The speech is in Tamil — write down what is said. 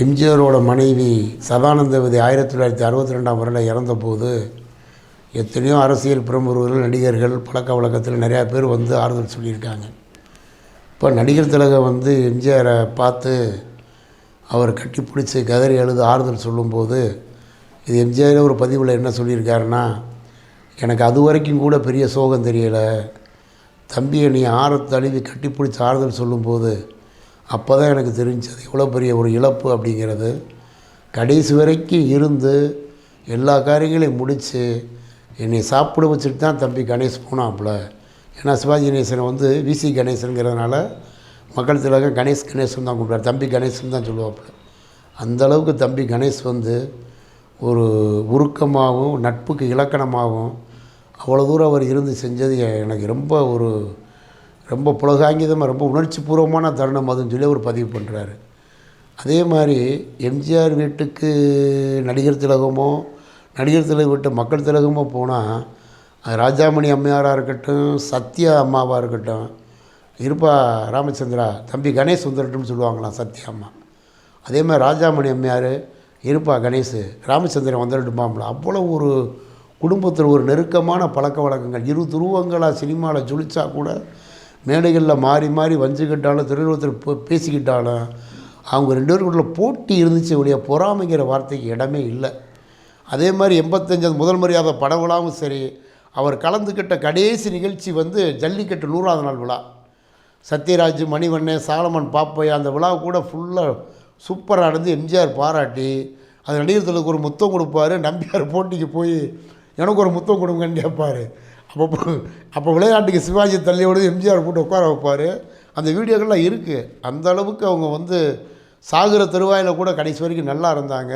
எம்ஜிஆரோட மனைவி சதானந்தவதி 1962ஆம் வருடம் இறந்தபோது எத்தனையோ அரசியல் பிரமுகர்கள், நடிகர்கள், பழக்க வழக்கத்தில் நிறையா பேர் வந்து ஆறுதல் சொல்லியிருக்காங்க. இப்போ நடிகர் திலகம் வந்து எம்ஜிஆரை பார்த்து அவர் கட்டி பிடிச்சி கதறி அழுது ஆறுதல் சொல்லும்போது, இது எம்ஜிஆரே ஒரு பதிவில் என்ன சொல்லியிருக்காருன்னா, எனக்கு அது வரைக்கும் கூட பெரிய சோகம் தெரியலை, தம்பியை நீ தழுவி கட்டி பிடிச்சி ஆறுதல் சொல்லும்போது அப்போ தான் எனக்கு தெரிஞ்சது எவ்வளோ பெரிய ஒரு இழப்பு அப்படிங்கிறது. கடைசி வரைக்கும் இருந்து எல்லா காரியங்களையும் முடித்து என்னை சாப்பிட வச்சுட்டு தான் தம்பி கணேஷ் போனாப்புல. ஏன்னா சிவாஜி கணேசனை வந்து விசி கணேசனுங்கிறதுனால மக்கள் திலகம் கணேசன் தான் கூப்பிட்டார், தம்பி கணேசன் தான் சொல்லுவாப்புல. அந்தளவுக்கு தம்பி கணேஷ் வந்து ஒரு உருக்கமாகவும் நட்புக்கு இலக்கணமாகவும் அவ்வளோ தூரம் அவர் இருந்து செஞ்சது எனக்கு ரொம்ப புலகாங்கிதமாக ரொம்ப உணர்ச்சி பூர்வமான தருணம் அதுன்னு சொல்லி அவர் பதிவு பண்ணுறாரு. அதே மாதிரி எம்ஜிஆர் வீட்டுக்கு நடிகர் திலகம் வீட்டு மக்கள் திலகமோ போனால் அது ராஜாமணி அம்மையாராக இருக்கட்டும், சத்யா அம்மாவாக இருக்கட்டும், இருப்பா ராமச்சந்திரா தம்பி கணேஷ் வந்துடட்டும்னு சொல்லுவாங்களாம் சத்யா அம்மா. அதே மாதிரி ராஜாமணி அம்மையார் இருப்பா கணேஷ் ராமச்சந்திரன் வந்துடட்டுமாம்ல. அவ்வளோ ஒரு குடும்பத்தில் ஒரு நெருக்கமான பழக்க வழக்கங்கள். இரு துருவங்களாக சினிமாவில் ஜொலிச்சா கூட மேடைகளில் மாறி மாறி வஞ்சிக்கிட்டாலும் தொழில்நுட்பத்தில் பேசிக்கிட்டாலும் அவங்க 2 பேருக்குள்ள போட்டி இருந்துச்சு ஒழிய பொறாமைங்கிற வார்த்தைக்கு இடமே இல்லை. அதே மாதிரி 85 முதல் மரியாதை பட விழாவும் சரி, அவர் கலந்துக்கிட்ட கடைசி நிகழ்ச்சி வந்து ஜல்லிக்கட்டு 100ஆவது நாள் விழா. சத்யராஜ், மணிவண்ணன், சாலமன் பாப்பையா அந்த விழா கூட ஃபுல்லாக சூப்பராக நடந்து எம்ஜிஆர் பாராட்டி அது நடிகர் திலகத்துக்கு ஒரு முத்தம் கொடுப்பார். நம்பியார் போட்டிக்கு போய் எனக்கு ஒரு முத்தம் கொடுங்கன்னு கேட்பார். அப்போ விளையாட்டுக்கு சிவாஜி தள்ளியோடு எம்ஜிஆர் போட்டு உட்கார வைப்பார். அந்த வீடியோக்கள்லாம் இருக்குது. அந்த அளவுக்கு அவங்க வந்து சாகிற தருவாயில் கூட கடைசி வரைக்கும் நல்லா இருந்தாங்க.